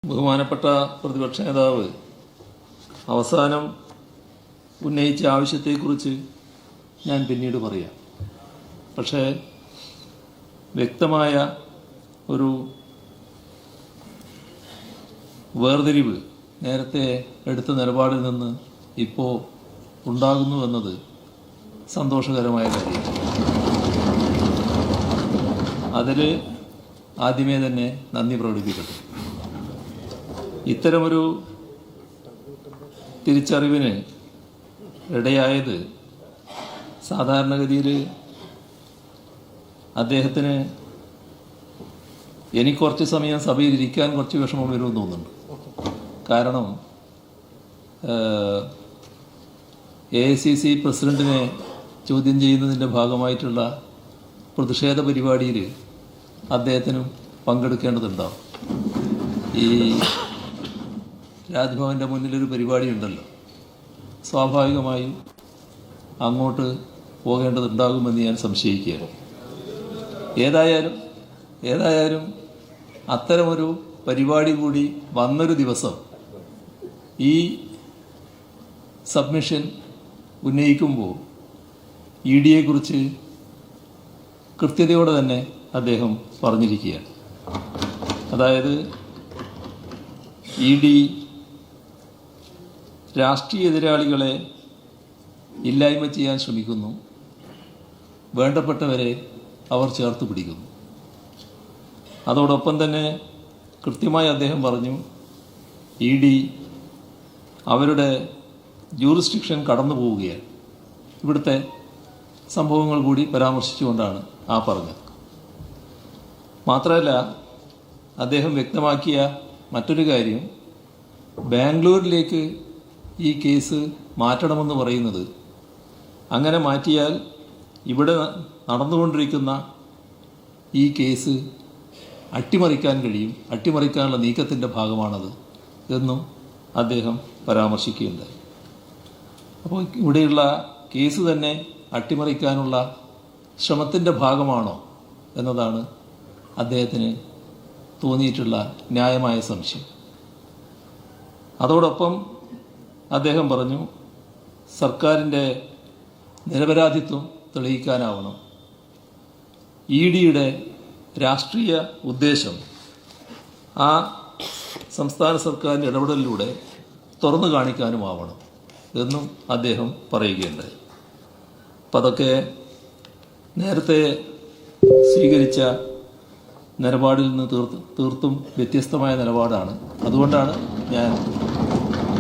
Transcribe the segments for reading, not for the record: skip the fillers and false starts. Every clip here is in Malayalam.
ബഹുമാനപ്പെട്ട പ്രതിപക്ഷ നേതാവ് അവസാനം ഉന്നയിച്ച ആവശ്യത്തെക്കുറിച്ച് ഞാൻ പിന്നീട് പറയാം. പക്ഷേ വ്യക്തമായ ഒരു വേർതിരിവ് നേരത്തെ എടുത്ത നിലപാടിൽ നിന്ന് ഇപ്പോൾ ഉണ്ടാകുന്നു എന്നത് സന്തോഷകരമായ കാര്യമാണ്. അതിൽ ആദ്യമേ തന്നെ നന്ദി പ്രകടിപ്പിക്കട്ടെ. ഇത്തരമൊരു തിരിച്ചറിവിന് ഇടയായത് സാധാരണഗതിയിൽ അദ്ദേഹത്തിന് എനിക്ക് കുറച്ച് സമയം സഭയിൽ ഇരിക്കാൻ കുറച്ച് വിഷമം വരുമെന്ന് തോന്നുന്നുണ്ട്. കാരണം AICC പ്രസിഡന്റിനെ ചോദ്യം ചെയ്യുന്നതിൻ്റെ ഭാഗമായിട്ടുള്ള പ്രതിഷേധ പരിപാടിയിൽ അദ്ദേഹത്തിനും പങ്കെടുക്കേണ്ടതുണ്ടാവും. ഈ രാജ്ഭവൻ്റെ മുന്നിലൊരു പരിപാടി ഉണ്ടല്ലോ, സ്വാഭാവികമായും അങ്ങോട്ട് പോകേണ്ടതുണ്ടാകുമെന്ന് ഞാൻ സംശയിക്കുകയാണ്. ഏതായാലും അത്തരമൊരു പരിപാടി കൂടി വന്നൊരു ദിവസം ഈ സബ്മിഷൻ ഉന്നയിക്കുമ്പോൾ ED യെക്കുറിച്ച് കൃത്യതയോടെ തന്നെ അദ്ദേഹം പറഞ്ഞിരിക്കുകയാണ്. അതായത് ED രാഷ്ട്രീയ എതിരാളികളെ ഇല്ലായ്മ ചെയ്യാൻ ശ്രമിക്കുന്നു, വേണ്ടപ്പെട്ടവരെ അവർ ചേർത്ത് പിടിക്കുന്നു. അതോടൊപ്പം തന്നെ കൃത്യമായി അദ്ദേഹം പറഞ്ഞു, ED അവരുടെ ജൂറിസ്ഡിക്ഷൻ കടന്നു പോവുകയാണ്. ഇവിടുത്തെ സംഭവങ്ങൾ കൂടി പരാമർശിച്ചുകൊണ്ടാണ് ആ പറഞ്ഞത്. മാത്രമല്ല അദ്ദേഹം വ്യക്തമാക്കിയ മറ്റൊരു കാര്യം, ബാംഗ്ലൂരിലേക്ക് ഈ കേസ് മാറ്റണമെന്ന് പറയുന്നത്, അങ്ങനെ മാറ്റിയാൽ ഇവിടെ നടന്നുകൊണ്ടിരിക്കുന്ന ഈ കേസ് അട്ടിമറിക്കാൻ കഴിയും, അട്ടിമറിക്കാനുള്ള നീക്കത്തിൻ്റെ ഭാഗമാണത് എന്നും അദ്ദേഹം പരാമർശിക്കുകയുണ്ടായി. അപ്പോൾ ഇവിടെയുള്ള കേസ് തന്നെ അട്ടിമറിക്കാനുള്ള ശ്രമത്തിൻ്റെ ഭാഗമാണോ എന്നതാണ് അദ്ദേഹത്തിന് തോന്നിയിട്ടുള്ള ന്യായമായ സംശയം. അതോടൊപ്പം അദ്ദേഹം പറഞ്ഞു, സർക്കാരിൻ്റെ നിരപരാധിത്വം തെളിയിക്കാനാവണം, EDയുടെ രാഷ്ട്രീയ ഉദ്ദേശം ആ സംസ്ഥാന സർക്കാരിൻ്റെ ഇടപെടലിലൂടെ തുറന്നു കാണിക്കാനുമാവണം എന്നും അദ്ദേഹം പറയുകയുണ്ടായി. അപ്പം അതൊക്കെ നേരത്തെ സ്വീകരിച്ച നിലപാടിൽ നിന്ന് തീർത്തും വ്യത്യസ്തമായ നിലപാടാണ്. അതുകൊണ്ടാണ് ഞാൻ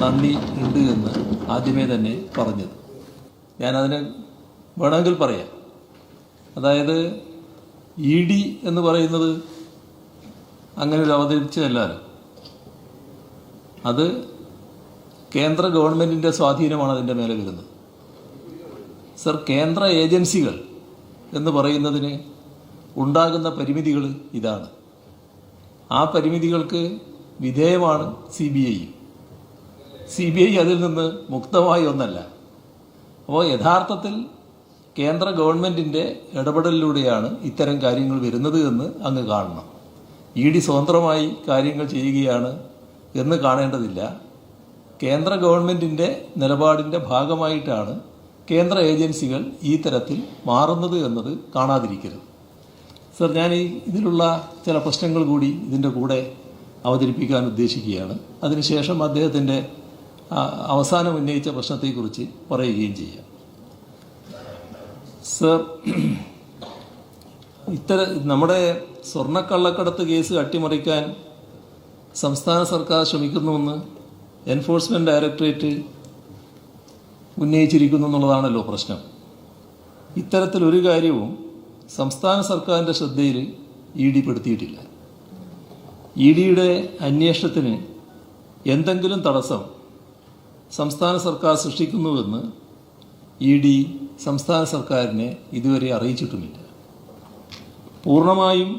നന്ദി ഉണ്ട് എന്ന് ആദ്യമേ തന്നെ പറഞ്ഞത്. ഞാനതിന് വേണമെങ്കിൽ പറയാം. അതായത് ED എന്ന് പറയുന്നത് അങ്ങനെ ഒരു അവതരിപ്പിച്ചതല്ലാലോ, അത് കേന്ദ്ര ഗവൺമെൻറ്റിൻ്റെ സ്വാധീനമാണ് അതിൻ്റെ മേലെ വരുന്നത്. സർ, കേന്ദ്ര ഏജൻസികൾ എന്ന് പറയുന്നതിന് ഉണ്ടാകുന്ന പരിമിതികൾ ഇതാണ്. ആ പരിമിതികൾക്ക് വിധേയമാണ് CBI. CBI അതിൽ നിന്ന് മുക്തമായ ഒന്നല്ല. അപ്പോൾ യഥാർത്ഥത്തിൽ കേന്ദ്ര ഗവൺമെൻറ്റിൻ്റെ ഇടപെടലിലൂടെയാണ് ഇത്തരം കാര്യങ്ങൾ വരുന്നത് എന്ന് അങ്ങ് കാണണം. ED സ്വതന്ത്രമായി കാര്യങ്ങൾ ചെയ്യുകയാണ് എന്ന് കാണേണ്ടതില്ല. കേന്ദ്ര ഗവൺമെൻറ്റിൻ്റെ നിലപാടിൻ്റെ ഭാഗമായിട്ടാണ് കേന്ദ്ര ഏജൻസികൾ ഈ തരത്തിൽ മാറുന്നത് എന്നത് കാണാതിരിക്കരുത്. സർ, ഞാൻ ഇതിലുള്ള ചില പ്രശ്നങ്ങൾ കൂടി ഇതിൻ്റെ കൂടെ അവതരിപ്പിക്കാൻ ഉദ്ദേശിക്കുകയാണ്. അതിനുശേഷം അദ്ദേഹത്തിൻ്റെ അവസാനം ഉന്നയിച്ച പ്രശ്നത്തെക്കുറിച്ച് പറയുകയും ചെയ്യാം. സർ, നമ്മുടെ സ്വർണ്ണക്കള്ളക്കടത്ത് കേസ് അട്ടിമറിക്കാൻ സംസ്ഥാന സർക്കാർ ശ്രമിക്കുന്നുവെന്ന് എൻഫോഴ്സ്മെൻറ്റ് ഡയറക്ടറേറ്റ് ഉന്നയിച്ചിരിക്കുന്നു എന്നുള്ളതാണല്ലോ പ്രശ്നം. ഇത്തരത്തിലൊരു കാര്യവും സംസ്ഥാന സർക്കാരിൻ്റെ ശ്രദ്ധയിൽ ED പെടുത്തിയിട്ടില്ല. EDയുടെ അന്വേഷണത്തിന് എന്തെങ്കിലും തടസ്സം സംസ്ഥാന സർക്കാർ സൃഷ്ടിക്കുന്നുവെന്ന് ED സംസ്ഥാന സർക്കാരിനെ ഇതുവരെ അറിയിച്ചിട്ടുമില്ല. പൂർണ്ണമായും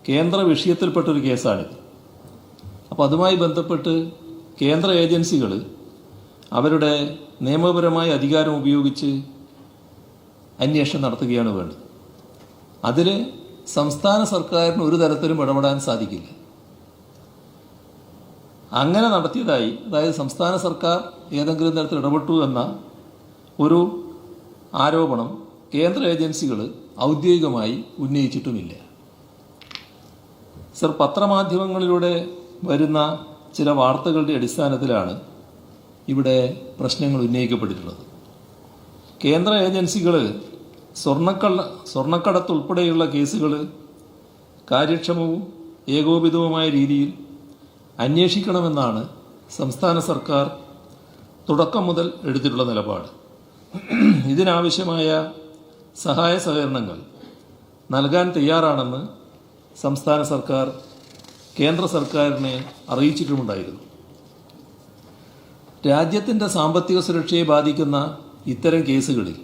കേന്ദ്ര വിഷയത്തിൽപ്പെട്ടൊരു കേസാണിത്. അപ്പോൾ അതുമായി ബന്ധപ്പെട്ട് കേന്ദ്ര ഏജൻസികൾ അവരുടെ നിയമപരമായ അധികാരം ഉപയോഗിച്ച് അന്വേഷണം നടത്തുകയാണ് വേണ്ടത്. അതിൽ സംസ്ഥാന സർക്കാരിന് ഒരു തരത്തിലും ഇടപെടാൻ സാധിക്കില്ല. അങ്ങനെ നടത്തിയതായി, അതായത് സംസ്ഥാന സർക്കാർ ഏതെങ്കിലും തരത്തിൽ ഇടപെട്ടു എന്ന ഒരു ആരോപണം കേന്ദ്ര ഏജൻസികൾ ഔദ്യോഗികമായി ഉന്നയിച്ചിട്ടുമില്ല. സർ, പത്രമാധ്യമങ്ങളിലൂടെ വരുന്ന ചില വാർത്തകളുടെ അടിസ്ഥാനത്തിലാണ് ഇവിടെ പ്രശ്നങ്ങൾ ഉന്നയിക്കപ്പെട്ടിട്ടുള്ളത്. കേന്ദ്ര ഏജൻസികൾ സ്വർണ്ണക്കടത്തുൾപ്പെടെയുള്ള കേസുകൾ കാര്യക്ഷമവും ഏകോപിതവുമായ രീതിയിൽ അന്വേഷിക്കണമെന്നാണ് സംസ്ഥാന സർക്കാർ തുടക്കം മുതൽ എടുത്തിട്ടുള്ള നിലപാട്. ഇതിനാവശ്യമായ സഹായ സഹകരണങ്ങൾ നൽകാൻ തയ്യാറാണെന്ന് സംസ്ഥാന സർക്കാർ കേന്ദ്ര സർക്കാരിനെ അറിയിച്ചിട്ടുമുണ്ടായിരുന്നു. രാജ്യത്തിൻ്റെ സാമ്പത്തിക സുരക്ഷയെ ബാധിക്കുന്ന ഇത്തരം കേസുകളിൽ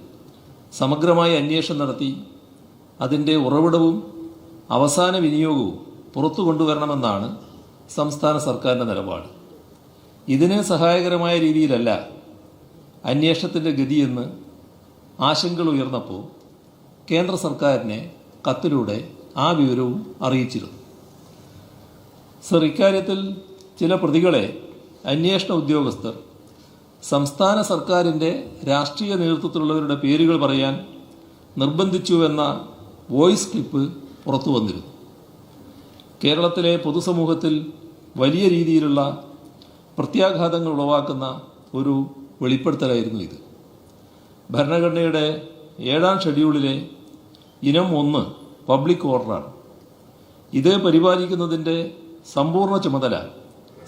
സമഗ്രമായ അന്വേഷണം നടത്തി അതിൻ്റെ ഉറവിടവും അവസാന വിനിയോഗവും പുറത്തു കൊണ്ടുവരണമെന്നാണ് സംസ്ഥാന സർക്കാരിൻ്റെ നിലപാട്. ഇതിന് സഹായകരമായ രീതിയിലല്ല അന്വേഷണത്തിൻ്റെ ഗതിയെന്ന് ആശങ്കകൾ ഉയർന്നപ്പോൾ കേന്ദ്ര സർക്കാരിനെ കത്തിലൂടെ ആ വിവരവും അറിയിച്ചിരുന്നു. സർ, ഇക്കാര്യത്തിൽ ചില പ്രതികളെ അന്വേഷണ ഉദ്യോഗസ്ഥർ സംസ്ഥാന സർക്കാരിൻ്റെ രാഷ്ട്രീയ നേതൃത്വത്തിലുള്ളവരുടെ പേരുകൾ പറയാൻ നിർബന്ധിച്ചുവെന്ന വോയിസ് ക്ലിപ്പ് പുറത്തു വന്നിരുന്നു. കേരളത്തിലെ പൊതുസമൂഹത്തിൽ വലിയ രീതിയിലുള്ള പ്രത്യാഘാതങ്ങൾ ഉളവാക്കുന്ന ഒരു വെളിപ്പെടുത്തലായിരുന്നു ഇത്. ഭരണഘടനയുടെ 7ാം ഷെഡ്യൂളിലെ ഇനം 1 പബ്ലിക് ഓർഡറാണ്. ഇത് പരിപാലിക്കുന്നതിൻ്റെ സമ്പൂർണ്ണ ചുമതല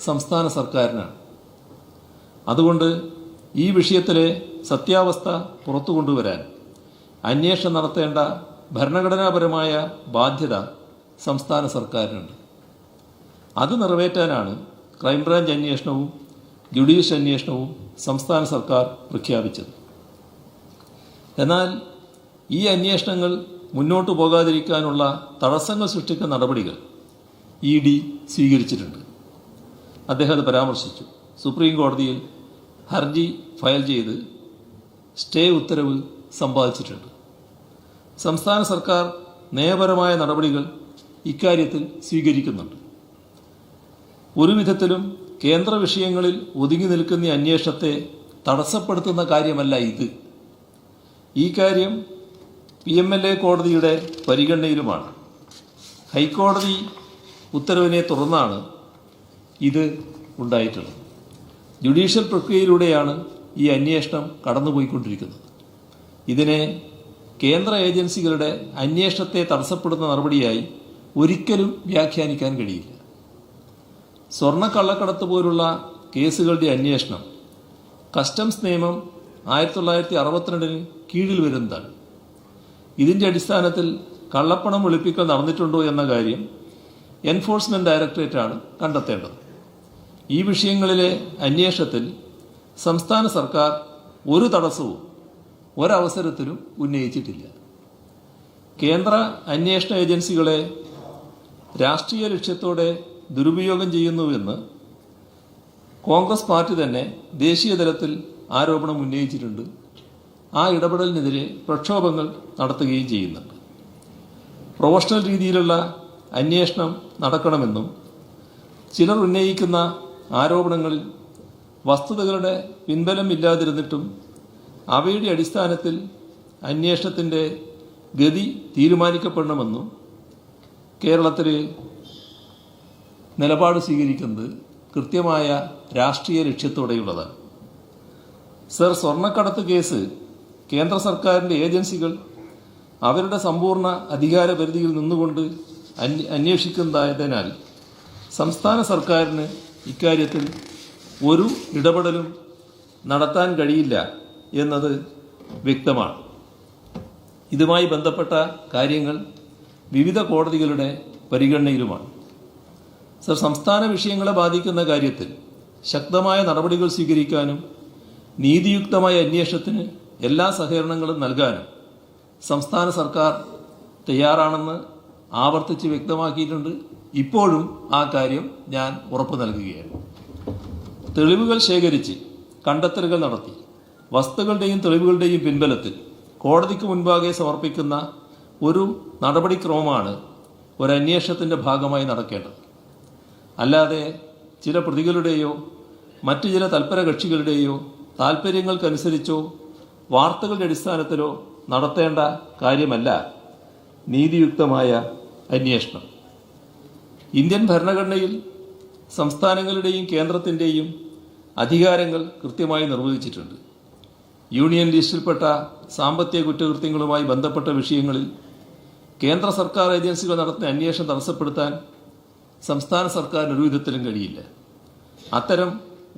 സംസ്ഥാന സർക്കാരിനാണ്. അതുകൊണ്ട് ഈ വിഷയത്തിലെ സത്യാവസ്ഥ പുറത്തു കൊണ്ടുവരാൻ അന്വേഷണം നടത്തേണ്ട ഭരണഘടനാപരമായ ബാധ്യത സംസ്ഥാന സർക്കാരിനുണ്ട്. അത് നിറവേറ്റാനാണ് ക്രൈംബ്രാഞ്ച് അന്വേഷണവും ജുഡീഷ്യൽ അന്വേഷണവും സംസ്ഥാന സർക്കാർ പ്രഖ്യാപിച്ചത്. എന്നാൽ ഈ അന്വേഷണങ്ങൾ മുന്നോട്ടു പോകാതിരിക്കാനുള്ള തടസ്സങ്ങൾ സൃഷ്ടിക്കുന്ന നടപടികൾ ED സ്വീകരിച്ചിട്ടുണ്ട്. അദ്ദേഹം അത് പരാമർശിച്ചു. സുപ്രീം കോടതിയിൽ ഹർജി ഫയൽ ചെയ്ത് സ്റ്റേ ഉത്തരവ് സമ്പാദിച്ചിട്ടുണ്ട്. സംസ്ഥാന സർക്കാർ നയപരമായ നടപടികൾ ഇക്കാര്യത്തിൽ സ്വീകരിക്കുന്നുണ്ട്. ഒരു വിധത്തിലും കേന്ദ്ര വിഷയങ്ങളിൽ ഒതുങ്ങി നിൽക്കുന്ന അന്വേഷണത്തെ തടസ്സപ്പെടുത്തുന്ന കാര്യമല്ല ഇത്. ഈ കാര്യം PMLA കോടതിയുടെ പരിഗണനയിലുമാണ്. ഹൈക്കോടതി ഉത്തരവിനെ തുടർന്നാണ് ഇത് ഉണ്ടായിട്ടുള്ളത്. ജുഡീഷ്യൽ പ്രക്രിയയിലൂടെയാണ് ഈ അന്വേഷണം കടന്നുപോയിക്കൊണ്ടിരിക്കുന്നത്. ഇതിനെ കേന്ദ്ര ഏജൻസികളുടെ അന്വേഷണത്തെ തടസ്സപ്പെടുന്ന നടപടിയായി ഒരിക്കലും വ്യാഖ്യാനിക്കാൻ കഴിയില്ല. സ്വർണ്ണക്കള്ളക്കടത്ത് പോലുള്ള കേസുകളുടെ അന്വേഷണം കസ്റ്റംസ് നിയമം 1962 കീഴിൽ വരുന്നതാണ്. ഇതിൻ്റെ അടിസ്ഥാനത്തിൽ കള്ളപ്പണം വെളുപ്പിക്കൽ നടന്നിട്ടുണ്ടോ എന്ന കാര്യം എൻഫോഴ്സ്മെന്റ് ഡയറക്ടറേറ്റാണ് കണ്ടെത്തേണ്ടത്. ഈ വിഷയങ്ങളിലെ അന്വേഷണത്തിൽ സംസ്ഥാന സർക്കാർ ഒരു തടസ്സവും ഒരവസരത്തിലും ഉന്നയിച്ചിട്ടില്ല. കേന്ദ്ര അന്വേഷണ ഏജൻസികളെ രാഷ്ട്രീയ ലക്ഷ്യത്തോടെ ദുരുപയോഗം ചെയ്യുന്നുവെന്ന് കോൺഗ്രസ് പാർട്ടി തന്നെ ദേശീയ തലത്തിൽ ആരോപണം ഉന്നയിച്ചിട്ടുണ്ട്. ആ ഇടപെടലിനെതിരെ പ്രക്ഷോഭങ്ങൾ നടത്തുകയും ചെയ്യുന്നുണ്ട്. പ്രൊഫഷണൽ രീതിയിലുള്ള അന്വേഷണം നടക്കണമെന്നും ചിലർ ഉന്നയിക്കുന്ന ആരോപണങ്ങളിൽ വസ്തുതകളുടെ പിൻബലം ഇല്ലാതിരുന്നിട്ടും അവയുടെ അടിസ്ഥാനത്തിൽ അന്വേഷണത്തിൻ്റെ ഗതി തീരുമാനിക്കപ്പെടണമെന്നും കേരളത്തിൽ നിലപാട് സ്വീകരിക്കുന്നത് കൃത്യമായ രാഷ്ട്രീയ ലക്ഷ്യത്തോടെയുള്ളതാണ്. സർ, സ്വർണ്ണക്കടത്ത് കേസ് കേന്ദ്ര സർക്കാരിൻ്റെ ഏജൻസികൾ അവരുടെ സമ്പൂർണ്ണ അധികാര പരിധിയിൽ നിന്നുകൊണ്ട് അന്വേഷിക്കുന്നതായതിനാൽ സംസ്ഥാന സർക്കാരിന് ഇക്കാര്യത്തിൽ ഒരു ഇടപെടലും നടത്താൻ കഴിയില്ല എന്നത് വ്യക്തമാണ്. ഇതുമായി ബന്ധപ്പെട്ട കാര്യങ്ങൾ വിവിധ കോടതികളുടെ പരിഗണനയിലുമാണ്. സർ, സംസ്ഥാന വിഷയങ്ങളെ ബാധിക്കുന്ന കാര്യത്തിൽ ശക്തമായ നടപടികൾ സ്വീകരിക്കാനും നീതിയുക്തമായ അന്വേഷണത്തിന് എല്ലാ സഹകരണങ്ങളും നൽകാനും സംസ്ഥാന സർക്കാർ തയ്യാറാണെന്ന് ആവർത്തിച്ച് വ്യക്തമാക്കിയിട്ടുണ്ട്. ഇപ്പോഴും ആ കാര്യം ഞാൻ ഉറപ്പു നൽകുകയാണ്. തെളിവുകൾ ശേഖരിച്ച് കണ്ടെത്തലുകൾ നടത്തി വസ്തുക്കളുടെയും തെളിവുകളുടെയും പിൻബലത്തിൽ കോടതിക്ക് മുൻപാകെ സമർപ്പിക്കുന്ന ഒരു നടപടിക്രമമാണ് ഒരു അന്വേഷണത്തിൻ്റെ ഭാഗമായി നടക്കേണ്ടത്. അല്ലാതെ ചില പ്രതികളുടെയോ മറ്റു ചില തൽപര കക്ഷികളുടെയോ താൽപ്പര്യങ്ങൾക്കനുസരിച്ചോ വാർത്തകളുടെ അടിസ്ഥാനത്തിലോ നടത്തേണ്ട കാര്യമല്ല നീതിയുക്തമായ അന്വേഷണം. ഇന്ത്യൻ ഭരണഘടനയിൽ സംസ്ഥാനങ്ങളുടെയും കേന്ദ്രത്തിൻ്റെയും അധികാരങ്ങൾ കൃത്യമായി നിർവഹിച്ചിട്ടുണ്ട്. യൂണിയൻ ലിസ്റ്റിൽപ്പെട്ട സാമ്പത്തിക കുറ്റകൃത്യങ്ങളുമായി ബന്ധപ്പെട്ട വിഷയങ്ങളിൽ കേന്ദ്ര സർക്കാർ ഏജൻസികൾ നടത്തുന്ന അന്വേഷണം തടസ്സപ്പെടുത്താൻ സംസ്ഥാന സർക്കാരിന് ഒരു വിധത്തിലും കഴിയില്ല. അത്തരം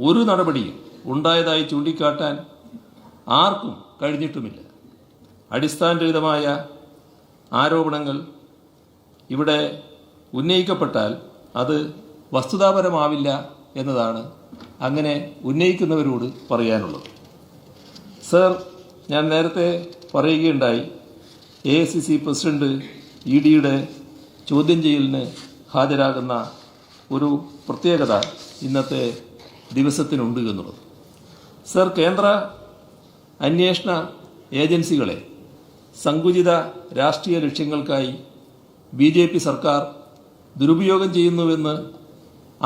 ഒരു നടപടിയും ഉണ്ടായതായി ചൂണ്ടിക്കാട്ടാൻ ആർക്കും കഴിഞ്ഞിട്ടുമില്ല. അടിസ്ഥാനരഹിതമായ ആരോപണങ്ങൾ ഇവിടെ ഉന്നയിക്കപ്പെട്ടാൽ അത് വസ്തുതാപരമാവില്ല എന്നതാണ് അങ്ങനെ ഉന്നയിക്കുന്നവരോട് പറയാനുള്ളത്. സർ, ഞാൻ നേരത്തെ പറയുകയുണ്ടായി, AICC പ്രസിഡന്റ് EDയുടെ ചോദ്യം ചെയ്യലിന് ഹാജരാകുന്ന ഒരു പ്രത്യേകത ഇന്നത്തെ ദിവസത്തിനുണ്ട് എന്നുള്ളത്. സർ, കേന്ദ്ര അന്വേഷണ ഏജൻസികളെ സങ്കുചിത രാഷ്ട്രീയ ലക്ഷ്യങ്ങൾക്കായി BJP സർക്കാർ ദുരുപയോഗം ചെയ്യുന്നുവെന്ന്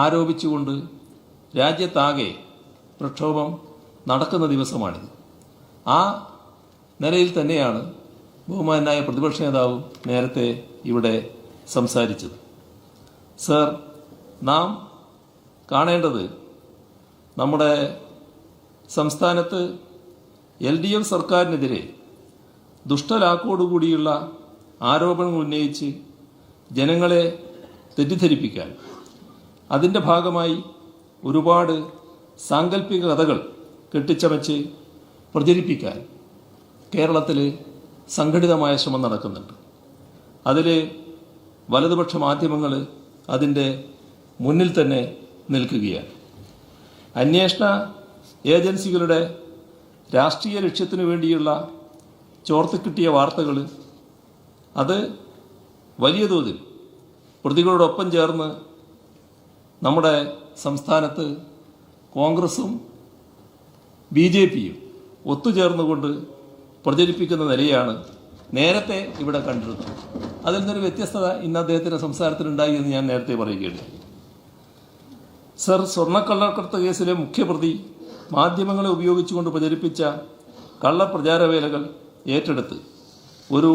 ആരോപിച്ചുകൊണ്ട് രാജ്യത്താകെ പ്രക്ഷോഭം നടക്കുന്ന ദിവസമാണിത്. ആ നിലയിൽ തന്നെയാണ് ബഹുമാനായ പ്രതിപക്ഷ നേതാവ് നേരത്തെ ഇവിടെ സംസാരിച്ചത്. സർ, നാം കാണേണ്ടത് നമ്മുടെ സംസ്ഥാനത്ത് LDF സർക്കാരിനെതിരെ ദുഷ്ടലാക്കോടുകൂടിയുള്ള ആരോപണങ്ങൾ ഉന്നയിച്ച് ജനങ്ങളെ തെറ്റിദ്ധരിപ്പിക്കാൻ, അതിൻ്റെ ഭാഗമായി ഒരുപാട് സാങ്കല്പിക കഥകൾ കെട്ടിച്ചമച്ച് പ്രചരിപ്പിക്കാൻ കേരളത്തിൽ സംഘടിതമായ ശ്രമം നടക്കുന്നുണ്ട്. അതിൽ വലതുപക്ഷ മാധ്യമങ്ങൾ അതിൻ്റെ മുന്നിൽ തന്നെ നിൽക്കുകയാണ്. അന്വേഷണ ഏജൻസികളുടെ രാഷ്ട്രീയ ലക്ഷ്യത്തിനു വേണ്ടിയുള്ള ചോർത്തിക്കിട്ടിയ വാർത്തകൾ അത് വലിയ തോതിൽ പ്രതികളോടൊപ്പം ചേർന്ന് നമ്മുടെ സംസ്ഥാനത്ത് കോൺഗ്രസും BJPയും ഒത്തുചേർന്നുകൊണ്ട് പ്രചരിപ്പിക്കുന്ന നിലയാണ് നേരത്തെ ഇവിടെ കണ്ടിരുന്നത്. അതിൽ നിന്നൊരു വ്യത്യസ്തത ഇന്ന് അദ്ദേഹത്തിൻ്റെ സംസാരത്തിലുണ്ടായി എന്ന് ഞാൻ നേരത്തെ പറയുകയുണ്ട്. സർ, സ്വർണ്ണക്കള്ളക്കടത്ത് കേസിലെ മുഖ്യപ്രതി മാധ്യമങ്ങളെ ഉപയോഗിച്ചുകൊണ്ട് പ്രചരിപ്പിച്ച കള്ളപ്രചാരവേലകൾ ഏറ്റെടുത്ത് ഒരു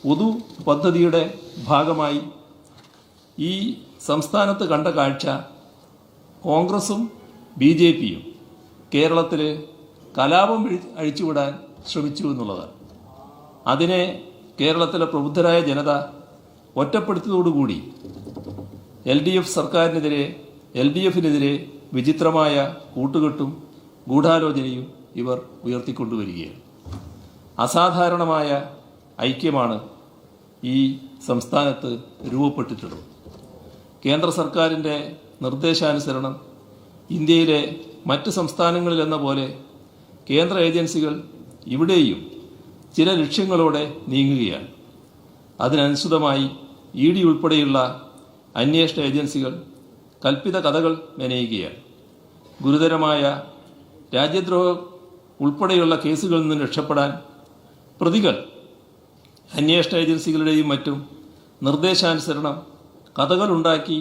പൊതു പദ്ധതിയുടെ ഭാഗമായി ഈ സംസ്ഥാനത്ത് കണ്ട കാഴ്ച കോൺഗ്രസും BJPയും കേരളത്തിൽ കലാപം അഴിച്ചുവിടാൻ ശ്രമിച്ചു എന്നുള്ളതാണ്. അതിനെ കേരളത്തിലെ പ്രബുദ്ധരായ ജനത ഒറ്റപ്പെടുത്തിയതോടുകൂടി LDF സർക്കാരിനെതിരെ LDFിനെതിരെ വിചിത്രമായ കൂട്ടുകെട്ടും ഗൂഢാലോചനയും ഇവർ ഉയർത്തിക്കൊണ്ടുവരികയാണ്. അസാധാരണമായ ഐക്യമാണ് ഈ സംസ്ഥാനത്ത് രൂപപ്പെട്ടിട്ടുള്ളത്. കേന്ദ്ര സർക്കാരിൻ്റെ നിർദ്ദേശാനുസരണം ഇന്ത്യയിലെ മറ്റ് സംസ്ഥാനങ്ങളിലെന്ന പോലെ കേന്ദ്ര ഏജൻസികൾ ഇവിടെയും ചില ലക്ഷ്യങ്ങളോടെ നീങ്ങുകയാണ്. അതിനനുസൃതമായി ED ഉൾപ്പെടെയുള്ള അന്വേഷണ ഏജൻസികൾ കൽപ്പിത കഥകൾ മെനയുകയാണ്. ഗുരുതരമായ രാജ്യദ്രോഹം ഉൾപ്പെടെയുള്ള കേസുകളിൽ നിന്ന് രക്ഷപ്പെടാൻ പ്രതികൾ അന്വേഷണ ഏജൻസികളുടെയും മറ്റും നിർദ്ദേശാനുസരണം കഥകളുണ്ടാക്കി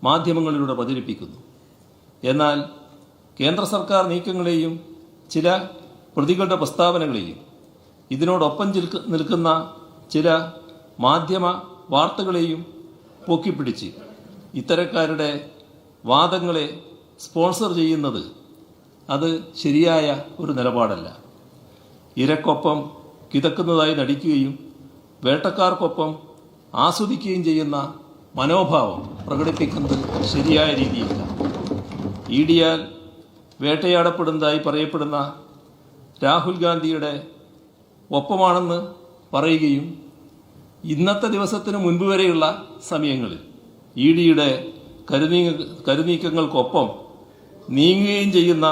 മാധ്യമങ്ങളിലൂടെ പ്രചരിപ്പിക്കുന്നു. എന്നാൽ കേന്ദ്ര സർക്കാർ നീക്കങ്ങളെയും ചില പ്രതികളുടെ പ്രസ്താവനകളെയും ഇതിനോടൊപ്പം നിൽക്കുന്ന ചില മാധ്യമ വാർത്തകളെയും പൊക്കിപ്പിടിച്ച് ഇത്തരക്കാരുടെ വാദങ്ങളെ സ്പോൺസർ ചെയ്യുന്നത് അത് ശരിയായ ഒരു നിലപാടല്ല. ഇരക്കൊപ്പം കിതക്കുന്നതായി നടിക്കുകയും വേട്ടക്കാർക്കൊപ്പം ആസ്വദിക്കുകയും ചെയ്യുന്ന മനോഭാവം പ്രകടിപ്പിക്കുന്നത് ശരിയായ രീതിയില്ല. EDയാൽ വേട്ടയാടപ്പെടുന്നതായി പറയപ്പെടുന്ന രാഹുൽ ഗാന്ധിയുടെ ഒപ്പമാണെന്ന് പറയുകയും ഇന്നത്തെ ദിവസത്തിന് മുൻപ് വരെയുള്ള സമയങ്ങളിൽ EDയുടെ കരുനീക്കങ്ങൾക്കൊപ്പം നീങ്ങുകയും ചെയ്യുന്ന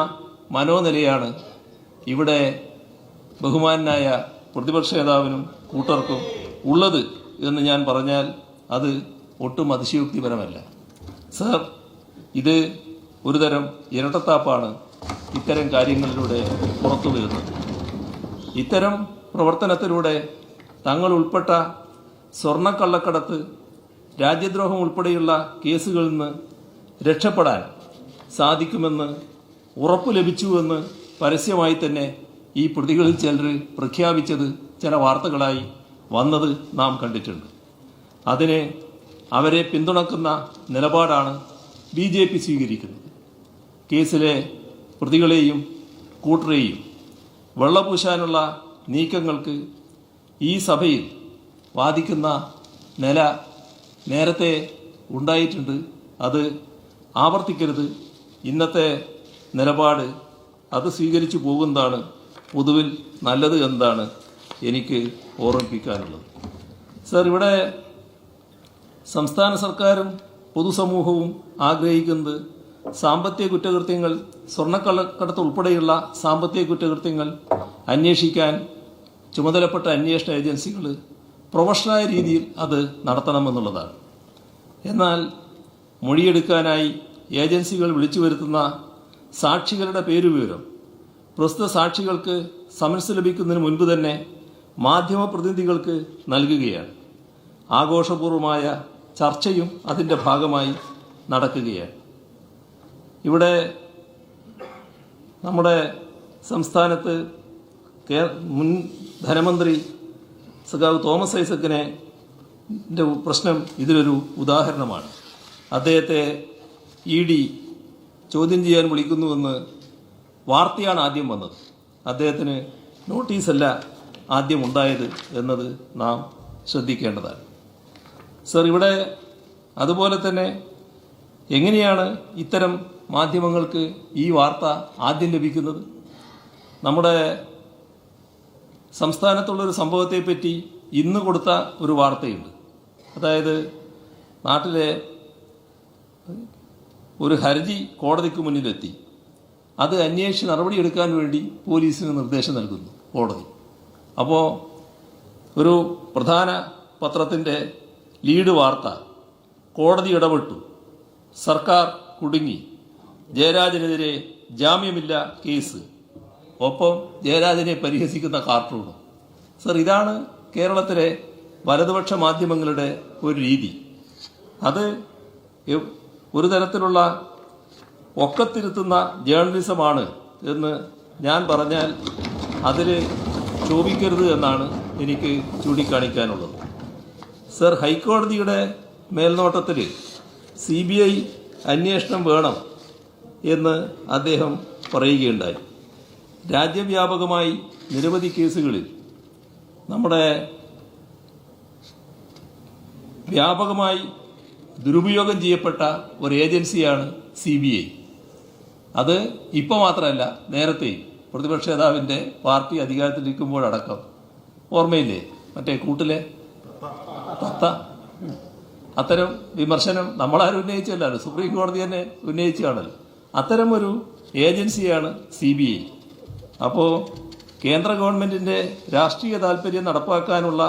മനോനിലയാണ് ഇവിടെ ബഹുമാനായ പ്രതിപക്ഷ നേതാവിനും കൂട്ടർക്കും ഉള്ളത് എന്ന് ഞാൻ പറഞ്ഞാൽ അത് ഒട്ടും അതിശയോക്തിപരമല്ല. സർ, ഇത് ഒരുതരം ഇരട്ടത്താപ്പാണ് ഇത്തരം കാര്യങ്ങളിലൂടെ പുറത്തു വരുന്നത്. ഇത്തരം പ്രവർത്തനത്തിലൂടെ തങ്ങൾ ഉൾപ്പെട്ട സ്വർണ്ണക്കള്ളക്കടത്ത്, രാജ്യദ്രോഹം ഉൾപ്പെടെയുള്ള കേസുകളിൽ നിന്ന് രക്ഷപ്പെടാൻ സാധിക്കുമെന്ന് ഉറപ്പ് ലഭിച്ചുവെന്ന് പരസ്യമായി തന്നെ ഈ പ്രതികളിൽ ചിലർ പ്രഖ്യാപിച്ചത് ചില വാർത്തകളായി വന്നത് നാം കണ്ടിട്ടുണ്ട്. അതിന് അവരെ പിന്തുണക്കുന്ന നിലപാടാണ് BJP സ്വീകരിക്കുന്നത്. കേസിലെ പ്രതികളെയും കൂട്ടരെയും വെള്ളപൂശാനുള്ള നീക്കങ്ങൾക്ക് ഈ സഭയിൽ വാദിക്കുന്ന നില നേരത്തെ ഉണ്ടായിട്ടുണ്ട്. അത് ആവർത്തിക്കരുത്. ഇന്നത്തെ നിലപാട് അത് സ്വീകരിച്ചു പോകുന്നതാണ് പൊതുവിൽ നല്ലത് എന്നതാണ് എനിക്ക് ഓർമ്മിപ്പിക്കാനുള്ളത്. സർ, ഇവിടെ സംസ്ഥാന സർക്കാരും പൊതുസമൂഹവും ആഗ്രഹിക്കുന്നത് സാമ്പത്തിക കുറ്റകൃത്യങ്ങൾ, സ്വർണ്ണക്കള്ളക്കടത്ത് ഉൾപ്പെടെയുള്ള സാമ്പത്തിക കുറ്റകൃത്യങ്ങൾ അന്വേഷിക്കാൻ ചുമതലപ്പെട്ട അന്വേഷണ ഏജൻസികൾ പ്രൊഫഷണലായ രീതിയിൽ അത് നടത്തണമെന്നുള്ളതാണ്. എന്നാൽ മൊഴിയെടുക്കാനായി ഏജൻസികൾ വിളിച്ചു വരുത്തുന്ന സാക്ഷികളുടെ പേരുവിവരം പ്രസ്തുത സാക്ഷികൾക്ക് സമൻസ് ലഭിക്കുന്നതിന് മുൻപ് തന്നെ മാധ്യമപ്രതിനിധികൾക്ക് നൽകുകയാണ്. ആഘോഷപൂർവമായ ചർച്ചയും അതിൻ്റെ ഭാഗമായി നടക്കുകയാണ്. ഇവിടെ നമ്മുടെ സംസ്ഥാനത്ത് മുൻ ധനമന്ത്രി സഖാവ് തോമസ് ഐസക്കിനെ പ്രശ്നം ഇതിലൊരു ഉദാഹരണമാണ്. അദ്ദേഹത്തെ ED ചോദ്യം ചെയ്യാൻ വിളിക്കുന്നുവെന്ന് വാർത്തയാണ് ആദ്യം വന്നത്. അദ്ദേഹത്തിന് നോട്ടീസല്ല ആദ്യം ഉണ്ടായത് എന്നത് നാം ശ്രദ്ധിക്കേണ്ടതാണ്. സർ, ഇവിടെ അതുപോലെ തന്നെ എങ്ങനെയാണ് ഇത്തരം മാധ്യമങ്ങൾക്ക് ഈ വാർത്ത ആദ്യം ലഭിക്കുന്നത്? നമ്മുടെ സംസ്ഥാനത്തുള്ളൊരു സംഭവത്തെപ്പറ്റി ഇന്ന് കൊടുത്ത ഒരു വാർത്തയുണ്ട്. അതായത് നാട്ടിലെ ഒരു ഹർജി കോടതിക്ക് മുന്നിലെത്തി. അത് അന്വേഷിച്ച് നടപടിയെടുക്കാൻ വേണ്ടി പോലീസിന് നിർദ്ദേശം നൽകുന്നു കോടതി. അപ്പോൾ ഒരു പ്രധാന പത്രത്തിൻ്റെ ലീഡ് വാർത്ത, കോടതി ഇടപെട്ടു, സർക്കാർ കുടുങ്ങി, ജയരാജനെതിരെ ജാമ്യമില്ല കേസ്, ഒപ്പം ജയരാജനെ പരിഹസിക്കുന്ന കാർട്ടൂണും. സർ, ഇതാണ് കേരളത്തിലെ വലതുപക്ഷ മാധ്യമങ്ങളുടെ ഒരു രീതി. അത് ഒരു തരത്തിലുള്ള ഒക്കത്തിരുത്തുന്ന ജേർണലിസമാണ് എന്ന് ഞാൻ പറഞ്ഞാൽ അതിൽ ശോഭിക്കരുത് എന്നാണ് എനിക്ക് ചൂണ്ടിക്കാണിക്കാനുള്ളത്. സർ, ഹൈക്കോടതിയുടെ മേൽനോട്ടത്തിൽ CBI അന്വേഷണം വേണം എന്ന് അദ്ദേഹം പറയുകയുണ്ടായി. രാജ്യവ്യാപകമായി നിരവധി കേസുകളിൽ നമ്മുടെ വ്യാപകമായി ദുരുപയോഗം ചെയ്യപ്പെട്ട ഒരു ഏജൻസിയാണ് CBI. അത് ഇപ്പോൾ മാത്രമല്ല, നേരത്തെയും പ്രതിപക്ഷ നേതാവിൻ്റെ പാർട്ടി അധികാരത്തിലിരിക്കുമ്പോഴടക്കം ഓർമ്മയില്ലേ, മറ്റേ കൂട്ടിലെ തത്ത, അത്തരം വിമർശനം നമ്മളാരും ഉന്നയിച്ചല്ലോ, സുപ്രീം കോടതി തന്നെ ഉന്നയിച്ചാണല്ലോ. അത്തരം ഒരു ഏജൻസിയാണ് CBI. അപ്പോൾ കേന്ദ്ര ഗവൺമെൻറ്റിൻ്റെ രാഷ്ട്രീയ താല്പര്യം നടപ്പാക്കാനുള്ള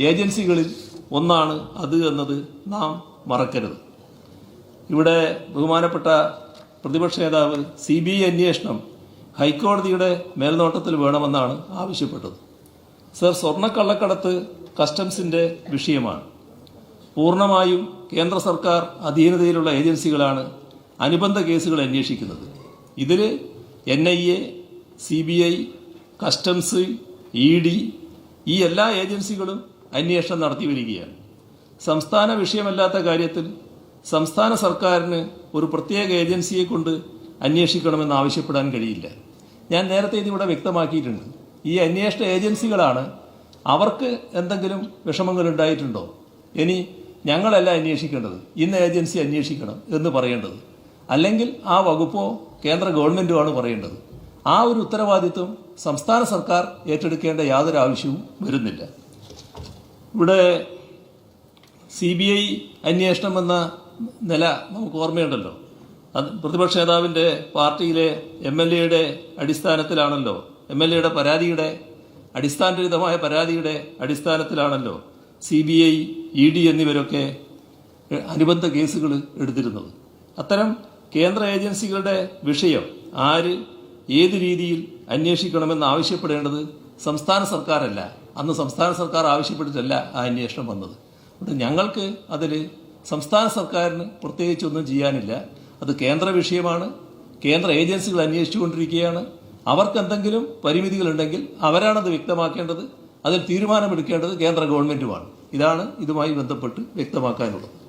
ഏജൻസികളിൽ ഒന്നാണ് അത് എന്നത് നാം മറക്കരുത്. ഇവിടെ ബഹുമാനപ്പെട്ട പ്രതിപക്ഷ നേതാവ് CBI അന്വേഷണം ഹൈക്കോടതിയുടെ മേൽനോട്ടത്തിൽ വേണമെന്നാണ് ആവശ്യപ്പെട്ടത്. സർ, സ്വർണ്ണക്കള്ളക്കടത്ത് കസ്റ്റംസിൻ്റെ വിഷയമാണ്. പൂർണ്ണമായും കേന്ദ്ര സർക്കാർ അധീനതയിലുള്ള ഏജൻസികളാണ് അനുബന്ധ കേസുകൾ അന്വേഷിക്കുന്നത്. ഇതിൽ NIA, CBI, കസ്റ്റംസ്, ED ഈ എല്ലാ ഏജൻസികളും അന്വേഷണം നടത്തി വരികയാണ്. സംസ്ഥാന വിഷയമല്ലാത്ത കാര്യത്തിൽ സംസ്ഥാന സർക്കാരിന് ഒരു പ്രത്യേക ഏജൻസിയെ കൊണ്ട് അന്വേഷിക്കണമെന്ന് ആവശ്യപ്പെടാൻ കഴിയില്ല. ഞാൻ നേരത്തെ ഇതിവിടെ വ്യക്തമാക്കിയിട്ടുണ്ട്. ഈ അന്വേഷണ ഏജൻസികളാണ് അവർക്ക് എന്തെങ്കിലും വിഷമങ്ങൾ ഉണ്ടായിട്ടുണ്ടോ, ഇനി ഞങ്ങളല്ല അന്വേഷിക്കേണ്ടത്, ഇന്ന ഏജൻസി അന്വേഷിക്കണം എന്ന് പറയേണ്ടത്, അല്ലെങ്കിൽ ആ വകുപ്പോ കേന്ദ്ര ഗവൺമെൻറ്റുമാണ് പറയേണ്ടത്. ആ ഒരു ഉത്തരവാദിത്വം സംസ്ഥാന സർക്കാർ ഏറ്റെടുക്കേണ്ട യാതൊരു ആവശ്യവും വരുന്നില്ല. ഇവിടെ CBI അന്വേഷണം എന്ന നില നമുക്ക് ഓർമ്മയുണ്ടല്ലോ. അത് പ്രതിപക്ഷ നേതാവിൻ്റെ പാർട്ടിയിലെ MLAയുടെ അടിസ്ഥാനത്തിലാണല്ലോ, MLAയുടെ പരാതിയുടെ അടിസ്ഥാനരഹിതമായ പരാതിയുടെ അടിസ്ഥാനത്തിലാണല്ലോ CBI, ED എന്നിവരൊക്കെ അനുബന്ധ കേസുകൾ എടുത്തിരുന്നത്. അത്തരം കേന്ദ്ര ഏജൻസികളുടെ വിഷയം ആര് ഏത് രീതിയിൽ അന്വേഷിക്കണമെന്ന് ആവശ്യപ്പെടേണ്ടത് സംസ്ഥാന സർക്കാരല്ല. അന്ന് സംസ്ഥാന സർക്കാർ ആവശ്യപ്പെട്ടിട്ടല്ല ആ അന്വേഷണം വന്നത്. അതുകൊണ്ട് ഞങ്ങൾക്ക് അതിൽ സംസ്ഥാന സർക്കാരിന് പ്രത്യേകിച്ചൊന്നും ചെയ്യാനില്ല. അത് കേന്ദ്ര വിഷയമാണ്. കേന്ദ്ര ഏജൻസികൾ അന്വേഷിച്ചുകൊണ്ടിരിക്കുകയാണ്. അവർക്ക് എന്തെങ്കിലും പരിമിതികളുണ്ടെങ്കിൽ അവരാണത് വ്യക്തമാക്കേണ്ടത്. അതിൽ തീരുമാനമെടുക്കേണ്ടത് കേന്ദ്ര ഗവൺമെന്റുമാണ്. ഇതാണ് ഇതുമായി ബന്ധപ്പെട്ട് വ്യക്തമാക്കാനുള്ളത്.